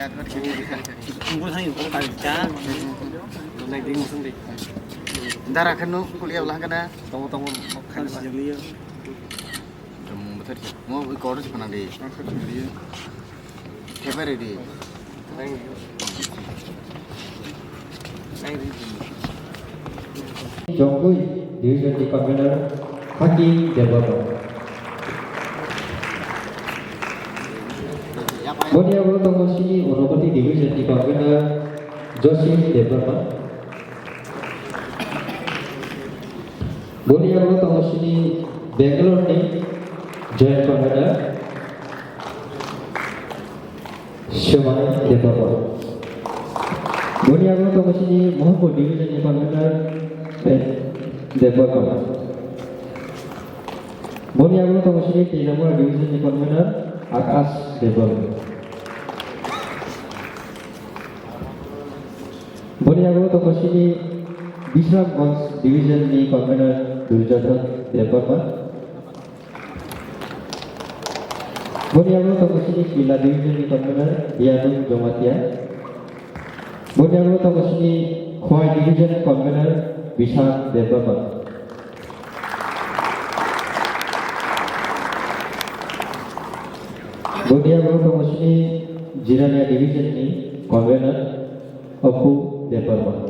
Darah kanu kuliah ulah kana tong kan sejeli betul mau ikut sebenarnya di Februari di Jonggui division di convener Hakim Debaba. Bonia Guru Tomoshi Urupati division di convener Joshi Debaba. Bonia Guru Tomoshi Bangalore ni joint convener Shomai Debaba. Bonia Guru Tomoshi Mohapur division di convener Debaba. Bonia Guru Tomoshi Tinamura division di convener Akash Debaba. Bonia Guru Tomoshi Bishop Box division di convener Duljadon Debaba. Bonia Guru Tomoshi Kila division di convener Dianung Jomatia. Bonia Guru Tomoshi Khoi division convener Bishop Debaba. Bonia Guru Tomoshi Jirania division ni convener Apu Debaba.